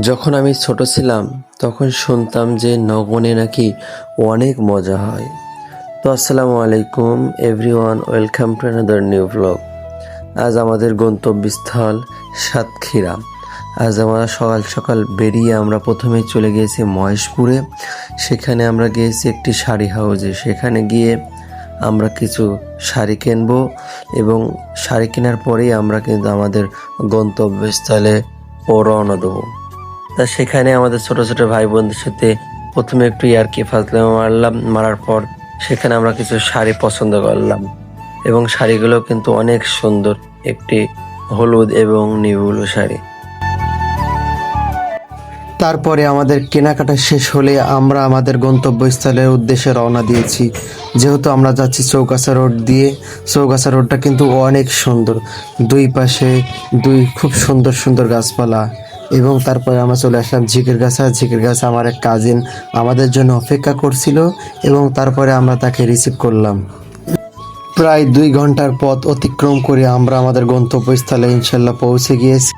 যখন আমি ছোট ছিলাম তখন শুনতাম যে নগনে নাকি অনেক মজা হয়। তো আসসালামু আলাইকুম everyone, welcome to another new blog. আজ আমাদের গন্তব্যস্থল সাতক্ষীরা। আজ আমরা সকাল সকাল বেরিয়ে আমরা প্রথমেই চলে গিয়েছি মহেশপুরে। সেখানে আমরা গিয়েছি একটি শাড়ি হাউসে। সেখানে গিয়ে আমরা কিছু শাড়ি কিনবো এবং শাড়ি কেনার পরেই আমরা কিন্তু আমাদের গন্তব্যস্থলে রওনা দেবো। তা সেখানে আমাদের ছোট ছোট ভাই বোনদের সাথে প্রথমে একটু ইয়ার্কি ফাজলামো মারার পর সেখানে আমরা কিছু শাড়ি পছন্দ করলাম এবং শাড়িগুলো কিন্তু অনেক সুন্দর, একটি হলুদ এবং নীল শাড়ি। তারপরে আমাদের কেনাকাটা শেষ হলে আমরা আমাদের গন্তব্যস্থলের উদ্দেশ্যে রওনা দিয়েছি। যেহেতু আমরা যাচ্ছি চৌগাছা রোড দিয়ে, চৌগাছা রোডটা কিন্তু অনেক সুন্দর, দুই পাশে খুব সুন্দর সুন্দর গাছপালা। এবং তারপরে আমরা চলে আসলাম ঝিকের গাছা। আমার এক কাজিন আমাদের জন্য অপেক্ষা করছিল এবং তারপরে আমরা তাকে রিসিভ করলাম। প্রায় 2 ঘন্টার পথ অতিক্রম করে আমরা আমাদের গন্তব্যস্থলে ইনশাল্লাহ পৌঁছে গিয়েছি।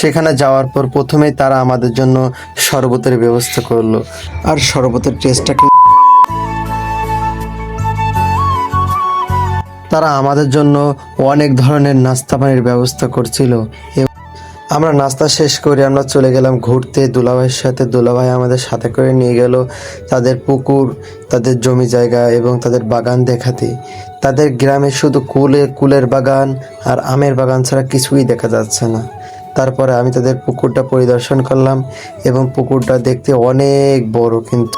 সেখানে যাওয়ার পর প্রথমেই তারা আমাদের জন্য শরবতের ব্যবস্থা করলো, আর শরবতের টেস্টটা তারা আমাদের জন্য অনেক ধরনের নাস্তা পানির ব্যবস্থা করছিল। আমরা নাস্তা শেষ করে আমরা চলে গেলাম ঘুরতে দুলাভাইয়ের সাথে। দুলাভাই আমাদের সাথে করে নিয়ে গেল তাদের পুকুর, তাদের জমি জায়গা এবং তাদের বাগান দেখাতে। তাদের গ্রামে শুধু কুলের বাগান আর আমের বাগান ছাড়া কিছুই দেখা যাচ্ছে না। তারপরে আমি তাদের পুকুরটা পরিদর্শন করলাম এবং পুকুরটা দেখতে অনেক বড়। কিন্তু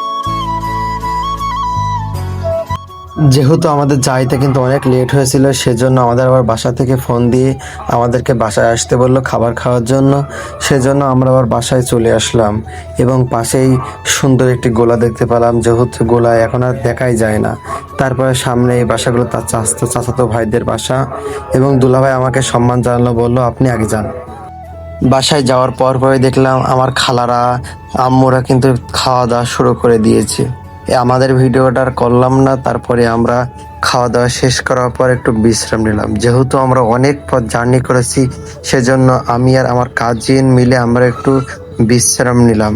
যেহেতু আমাদের যাইতে কিন্তু অনেক লেট হয়েছিল, সেজন্য আমাদের আবার বাসা থেকে ফোন দিয়ে আমাদেরকে বাসায় আসতে বললো খাবার খাওয়ার জন্য। সেজন্য আমরা আবার বাসায় চলে আসলাম এবং পাশেই সুন্দর একটি গোলা দেখতে পেলাম, যেহেতু গোলা এখন আর দেখাই যায় না। তারপরে সামনে এই বাসাগুলো তার চাচাতো ভাইদের বাসা এবং দুলাভাই আমাকে সম্মান জানালো, বললো আপনি আগে যান। বাসায় যাওয়ার পরে দেখলাম আমার খালারা আম্মুরা কিন্তু খাওয়া দাওয়া শুরু করে দিয়েছে। আমাদের ভিডিওটা আর করলাম না। তারপরে আমরা খাওয়া দাওয়া শেষ করার পর একটু বিশ্রাম নিলাম। যেহেতু আমরা অনেক পথ জার্নি করেছি, সেজন্য আমি আর আমার কাজিন মিলে আমরা একটু বিশ্রাম নিলাম।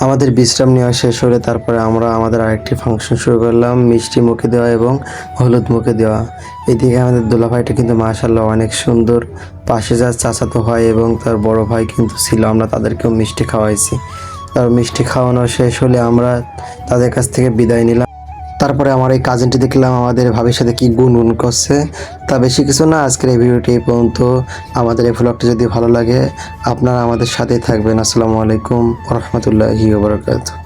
আমাদের বিশ্রাম নেওয়া শেষ হলে তারপরে আমরা আমাদের আরেকটি ফাংশন শুরু করলাম, মিষ্টি মুখে দেওয়া এবং হলুদ মুখে দেওয়া। এদিকে আমাদের দুলাভাইটা কিন্তু মাশাআল্লাহ অনেক সুন্দর। পাশে যার চাচাতো ভাই এবং তার বড় ভাই কিন্তু ছিল, আমরা তাদেরকেও মিষ্টি খাওয়াইছি। তার মিষ্টি খাওয়ানো শেষ হলে আমরা তাদের কাছ থেকে বিদায় নিলাম। তারপরে আমার এই কাজিনটি দেখলাম আমাদের ভাবির সাথে কি গুনগুন করছে। তা বেশি কিছু না, আজকের এই ভিডিওটি এই পর্যন্ত। আমাদের এই ভ্লগটি যদি ভালো লাগে আপনারা আমাদের সাথেই থাকবেন। আসসালামু আলাইকুম ওয়া রাহমাতুল্লাহি ওয়া বারাকাতুহু।